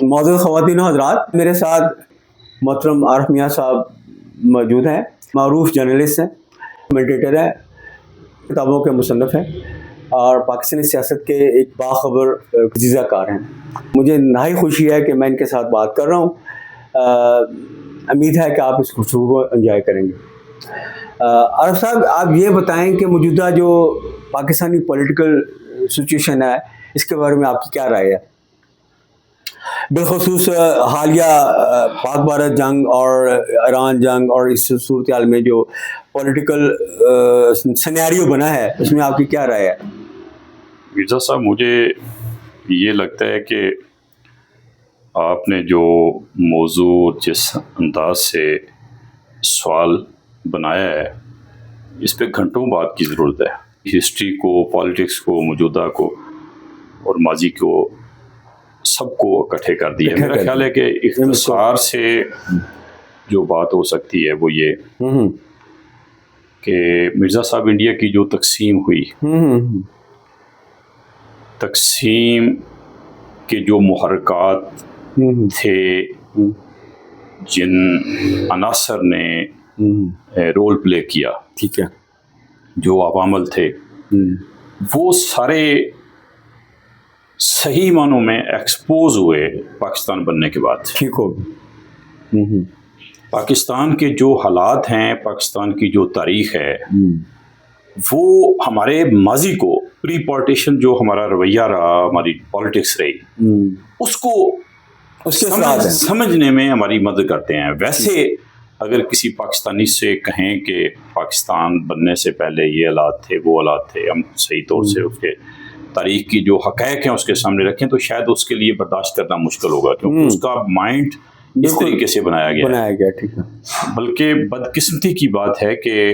معزز خواتین و حضرات، میرے ساتھ محترم عارف میاں صاحب موجود ہیں. معروف جرنلسٹ ہیں، کمنٹیٹر ہیں، کتابوں کے مصنف ہیں اور پاکستانی سیاست کے ایک باخبر تجزیہ کار ہیں. مجھے نہائی خوشی ہے کہ میں ان کے ساتھ بات کر رہا ہوں. امید ہے کہ آپ اس گفتگو کو انجوائے کریں گے. عارف صاحب، آپ یہ بتائیں کہ موجودہ جو پاکستانی پولیٹیکل سچویشن ہے اس کے بارے میں آپ کی کیا رائے ہے؟ بالخصوص حالیہ پاک بھارت جنگ اور ایران جنگ اور اس صورتحال میں جو پولیٹیکل سینیریو بنا ہے اس میں آپ کی کیا رائے ہے؟ مرزا صاحب، مجھے یہ لگتا ہے کہ آپ نے جو موضوع جس انداز سے سوال بنایا ہے اس پہ گھنٹوں بات کی ضرورت ہے. ہسٹری کو، پالیٹکس کو، موجودہ کو اور ماضی کو سب کو اکٹھے کر دیا. میرا خیال ہے کہ اختصار سے جو بات ہو سکتی ہے وہ یہ کہ مرزا صاحب، انڈیا کی جو تقسیم ہوئی، تقسیم کے جو محرکات تھے، جن عناصر نے رول پلے کیا، ٹھیک ہے، جو عوامل تھے، وہ سارے صحیح معنوں میں ایکسپوز ہوئے پاکستان بننے کے بعد. ٹھیک ہو. پاکستان کے جو حالات ہیں، پاکستان کی جو تاریخ ہے، وہ ہمارے ماضی کو، پری پارٹیشن جو ہمارا رویہ رہا، ہماری پالیٹکس رہی، اس کو سمجھنے میں ہماری مدد کرتے ہیں. ویسے اگر کسی پاکستانی سے کہیں کہ پاکستان بننے سے پہلے یہ حالات تھے، وہ حالات تھے، ہم صحیح طور سے اس کے تاریخ کی جو حقائق ہیں اس کے سامنے رکھیں تو شاید اس کے لیے برداشت کرنا مشکل ہوگا، کیونکہ اس کا مائنڈ اس طریقے سے بنایا گیا. ٹھیک ہے. بلکہ بدقسمتی کی بات ہے کہ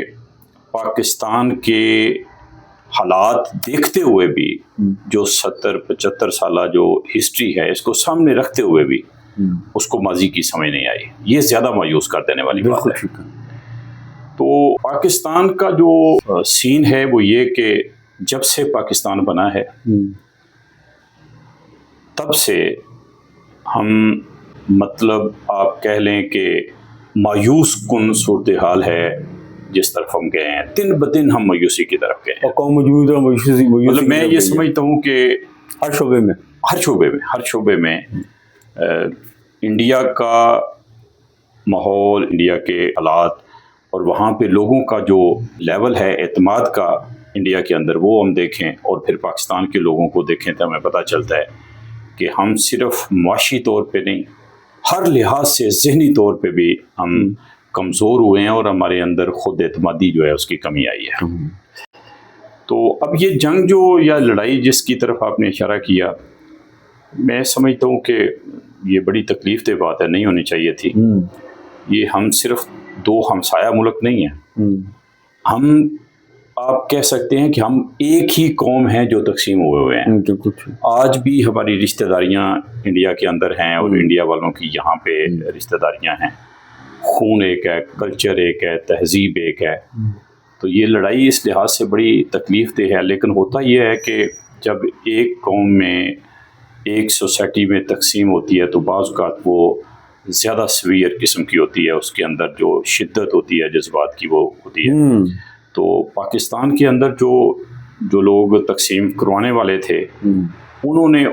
پاکستان کے حالات دیکھتے ہوئے بھی، جو 70-75 سالہ جو ہسٹری ہے اس کو سامنے رکھتے ہوئے بھی اس کو ماضی کی سمجھ نہیں آئی. یہ زیادہ مایوس کر دینے والی بات ہے. تو پاکستان کا جو سین ہے وہ یہ کہ جب سے پاکستان بنا ہے تب سے ہم، مطلب آپ کہہ لیں کہ مایوس کن صورتحال ہے جس طرف ہم گئے ہیں. دن بدن ہم مایوسی کی طرف گئے ہیں. مطلب میں یہ سمجھتا ہوں کہ ہر شعبے میں انڈیا کا ماحول، انڈیا کے حالات اور وہاں پہ لوگوں کا جو لیول ہے اعتماد کا انڈیا کے اندر، وہ ہم دیکھیں اور پھر پاکستان کے لوگوں کو دیکھیں تو ہمیں پتہ چلتا ہے کہ ہم صرف معاشی طور پہ نہیں، ہر لحاظ سے ذہنی طور پہ بھی ہم کمزور ہوئے ہیں اور ہمارے اندر خود اعتمادی جو ہے اس کی کمی آئی ہے. تو اب یہ جنگ جو یا لڑائی جس کی طرف آپ نے اشارہ کیا، میں سمجھتا ہوں کہ یہ بڑی تکلیف دہ بات ہے، نہیں ہونی چاہیے تھی. یہ ہم صرف دو ہمسایہ ملک نہیں ہیں، ہم آپ کہہ سکتے ہیں کہ ہم ایک ہی قوم ہیں جو تقسیم ہوئے ہیں. آج بھی ہماری رشتہ داریاں انڈیا کے اندر ہیں اور انڈیا والوں کی یہاں پہ رشتہ داریاں ہیں. خون ایک ہے، کلچر ایک ہے، تہذیب ایک ہے. تو یہ لڑائی اس لحاظ سے بڑی تکلیف دہ ہے. لیکن ہوتا یہ ہے کہ جب ایک قوم میں، ایک سوسائٹی میں تقسیم ہوتی ہے تو بعض اوقات وہ زیادہ سویئر قسم کی ہوتی ہے، اس کے اندر جو شدت ہوتی ہے جذبات کی وہ ہوتی ہے. تو پاکستان کے اندر جو لوگ تقسیم کروانے والے تھے، انہوں نے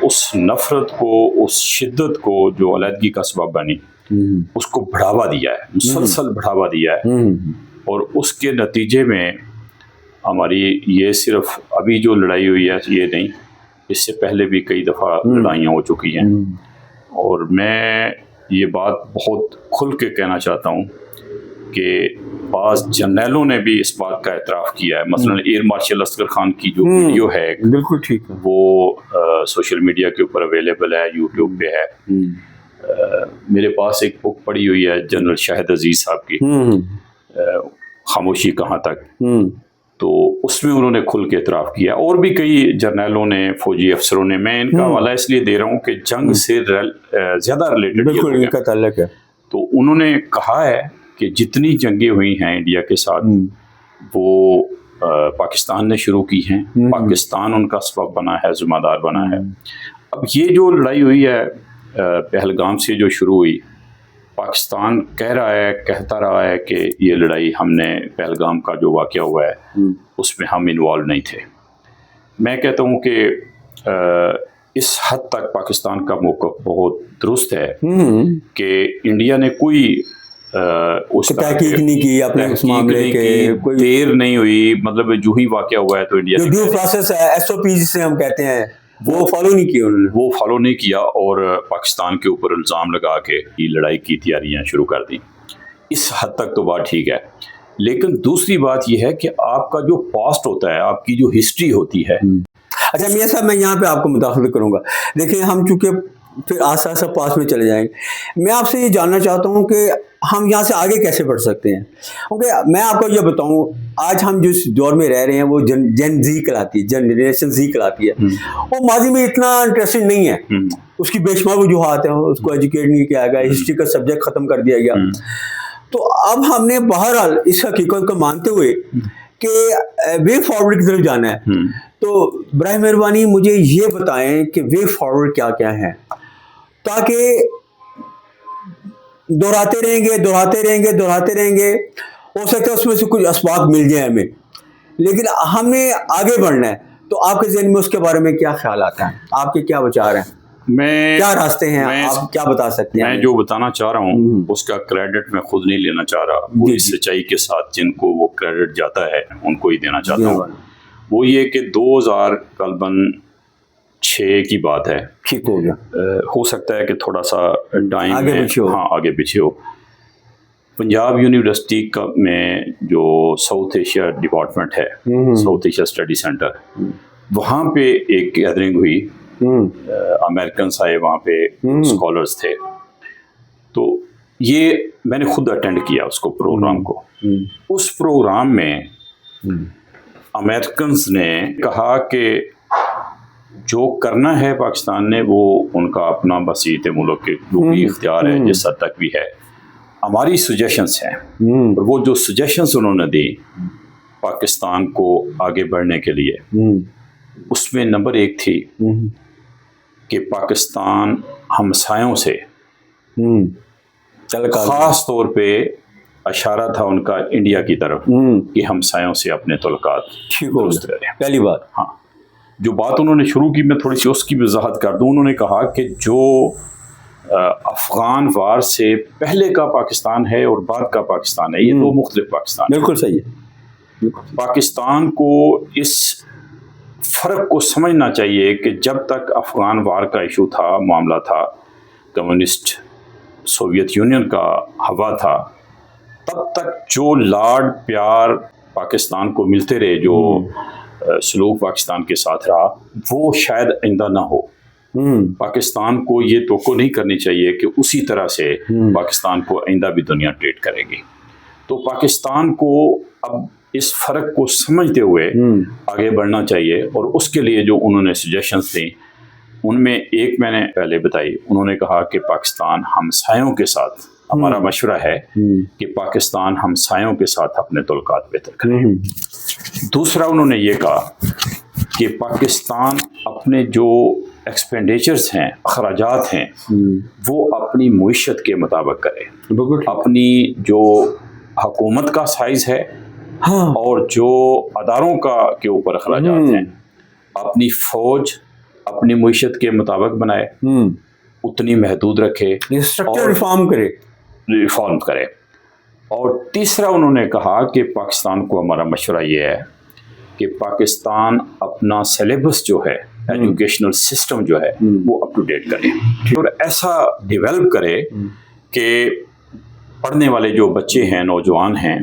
اس نفرت کو، اس شدت کو جو علیحدگی کا سبب بنی، اس کو بڑھاوا دیا ہے، مسلسل بڑھاوا دیا ہے. اور اس کے نتیجے میں ہماری یہ صرف ابھی جو لڑائی ہوئی ہے یہ نہیں، اس سے پہلے بھی کئی دفعہ لڑائیاں ہو چکی ہیں. اور میں یہ بات بہت کھل کے کہنا چاہتا ہوں کہ بعض جرنیلوں نے بھی اس بات کا اعتراف کیا ہے. مثلا ایئر مارشل اصغر خان کی جو ویڈیو ہے، بالکل ٹھیک ہے، وہ سوشل میڈیا کے اوپر اویلیبل ہے، یوٹیوب پہ ہے. میرے پاس ایک بک پڑی ہوئی ہے جنرل شاہد عزیز صاحب کی، خاموشی کہاں تک. تو اس میں انہوں نے کھل کے اعتراف کیا. اور بھی کئی جرنیلوں نے، فوجی افسروں نے. میں ان کا حوالہ اس لیے دے رہا ہوں کہ جنگ سے زیادہ ریلیٹڈ ان کا تعلق ہے. تو انہوں نے کہا ہے کہ جتنی جنگیں ہوئی ہیں انڈیا کے ساتھ وہ پاکستان نے شروع کی ہیں، پاکستان ان کا سبب بنا ہے، ذمہ دار بنا ہے. اب یہ جو لڑائی ہوئی ہے پہلگام سے جو شروع ہوئی، پاکستان کہتا رہا ہے کہ یہ لڑائی ہم نے پہلگام کا جو واقعہ ہوا ہے اس میں ہم انوالو نہیں تھے. میں کہتا ہوں کہ اس حد تک پاکستان کا موقف بہت درست ہے کہ انڈیا نے کوئی اس تحقیق نہیں کی اپنے اس معاملے کے، کوئی دیر نہیں ہوئی. مطلب جو ہی واقعہ ہوا ہے تو انڈیا جو ڈیو پروسیس ہے، SOP جسے ہم کہتے ہیں، وہ فالو نہیں کیا انہوں نے. وہ فالو نہیں کیا اور پاکستان کے اوپر الزام لگا کے یہ لڑائی کی تیاریاں شروع کر دیں. اس حد تک تو بات ٹھیک ہے، لیکن دوسری بات یہ ہے کہ آپ کا جو پاسٹ ہوتا ہے، آپ کی جو ہسٹری ہوتی ہے. اچھا میاں صاحب، میں یہاں پہ آپ کو مداخلت کروں گا. دیکھیں ہم چونکہ پھر آسا آسا پاس میں چلے جائیں گے، میں آپ سے یہ جاننا چاہتا ہوں کہ ہم یہاں سے آگے کیسے بڑھ سکتے ہیں. کیونکہ میں آپ کو یہ بتاؤں، آج ہم جس دور میں رہ رہے ہیں وہ جن زی کہلاتی ہے، جنریشن زی کہلاتی ہے. وہ ماضی میں اتنا انٹرسٹنگ نہیں ہے، اس کی بے شمار وجوہات ہیں، اس کو ایجوکیٹ نہیں کیا گیا، ہسٹری کا سبجیکٹ ختم کر دیا گیا. تو اب ہم نے بہرحال اس حقیقت کو مانتے ہوئے کہ وے فارورڈ کی طرف جانا ہے. تو برائے مہربانی مجھے یہ بتائیں کہ وے فارورڈ کیا کیا ہے، تاکہ دہراتے رہیں گے. ہو سکتا ہے اس میں سے کچھ اسباق مل جائیں ہمیں، لیکن ہمیں آگے بڑھنا ہے. تو آپ کے ذہن میں اس کے بارے میں کیا خیال آتا ہے؟ آپ کے کیا وچار ہیں؟ کیا راستے ہیں؟ آپ کیا بتا سکتے ہیں؟ میں جو بتانا چاہ رہا ہوں اس کا کریڈٹ میں خود نہیں لینا چاہ رہا. پوری سچائی کے ساتھ جن کو وہ کریڈٹ جاتا ہے ان کو ہی دینا چاہتا ہوں. وہ یہ کہ 2006 کی بات ہے. ٹھیک ہو گیا، ہو سکتا ہے کہ تھوڑا سا ٹائم آگے پیچھے ہو. پنجاب یونیورسٹی کا میں جو ساؤتھ ایشیا ڈپارٹمنٹ ہے، ساؤتھ ایشیا اسٹڈی سینٹر، وہاں پہ ایک گیدرنگ ہوئی. امریکنس آئے وہاں پہ، اسکالرس تھے. تو یہ میں نے خود اٹینڈ کیا اس کو، پروگرام کو. اس پروگرام میں امریکنس نے کہا کہ جو کرنا ہے پاکستان نے وہ ان کا اپنا بسیط ملک کے جو بھی اختیار ہے جس حد تک بھی ہے، ہماری سجیشنس ہیں. اور وہ جو سجیشنس انہوں نے دی پاکستان کو آگے بڑھنے کے لیے، اس میں نمبر 1 تھی کہ پاکستان ہمسایوں سے، خاص طور پہ اشارہ تھا ان کا انڈیا کی طرف کہ ہمسایوں سے اپنے تعلقات درست رہیں. پہلی بات. ہاں، جو بات انہوں نے شروع کی میں تھوڑی سی اس کی وضاحت کر دوں. انہوں نے کہا کہ جو افغان وار سے پہلے کا پاکستان ہے اور بعد کا پاکستان ہے، یہ 2 مختلف پاکستان. بالکل صحیح ہے. پاکستان کو اس فرق کو سمجھنا چاہیے کہ جب تک افغان وار کا ایشو تھا، معاملہ تھا، کمیونسٹ سوویت یونین کا ہوا تھا، تب تک جو لاڈ پیار پاکستان کو ملتے رہے، جو سلوک پاکستان کے ساتھ رہا، وہ شاید آئندہ نہ ہو. پاکستان کو یہ توقع نہیں کرنی چاہیے کہ اسی طرح سے پاکستان کو آئندہ بھی دنیا ٹریٹ کرے گی. تو پاکستان کو اب اس فرق کو سمجھتے ہوئے آگے بڑھنا چاہیے. اور اس کے لیے جو انہوں نے سجیشنز دیں، ان میں ایک میں نے پہلے بتائی. انہوں نے کہا کہ پاکستان ہمسایوں کے ساتھ، ہمارا مشورہ ہے کہ پاکستان ہمسایوں کے ساتھ اپنے تعلقات بہتر کرے. دوسرا انہوں نے یہ کہا کہ پاکستان اپنے جو ایکسپینڈیچرز ہیں، اخراجات ہیں، وہ اپنی معیشت کے مطابق کرے. اپنی جو حکومت کا سائز ہے اور جو اداروں کے اوپر اخراجات ہیں، اپنی فوج اپنی معیشت کے مطابق بنائے، اتنی محدود رکھے، ریفارم کرے. اور تیسرا انہوں نے کہا کہ پاکستان کو ہمارا مشورہ یہ ہے کہ پاکستان اپنا سلیبس جو ہے، ایجوکیشنل سسٹم جو ہے، وہ اپ ٹو ڈیٹ کرے اور ایسا ڈیولپ کرے کہ پڑھنے والے جو بچے ہیں، نوجوان ہیں،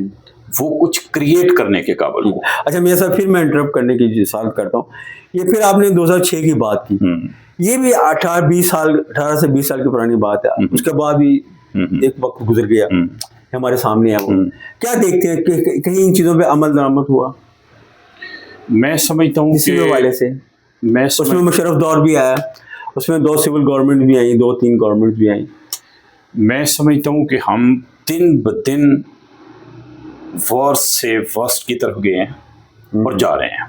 وہ کچھ کریٹ کرنے کے قابل ہوں. اچھا میاں صاحب، پھر میں انٹرپٹ کرنے کی جسارت کرتا ہوں. یہ پھر آپ نے 2006 کی بات کی، یہ بھی 18 سے 20 سال کی پرانی بات ہے. اس کے بعد بھی ایک وقت گزر گیا، ہمارے سامنے ہے. وہ کیا دیکھتے ہیں کہ کہیں ان چیزوں پہ عمل درآمد ہوا؟ میں سمجھتا ہوں اسی حوالے سے اس میں مشرف دور بھی آیا، اس میں 2 سول گورنمنٹ بھی آئیں، 2-3 گورنمنٹ بھی آئیں. میں سمجھتا ہوں کہ ہم دن بدن ورس سے ورسٹ کی طرف گئے ہیں اور جا رہے ہیں.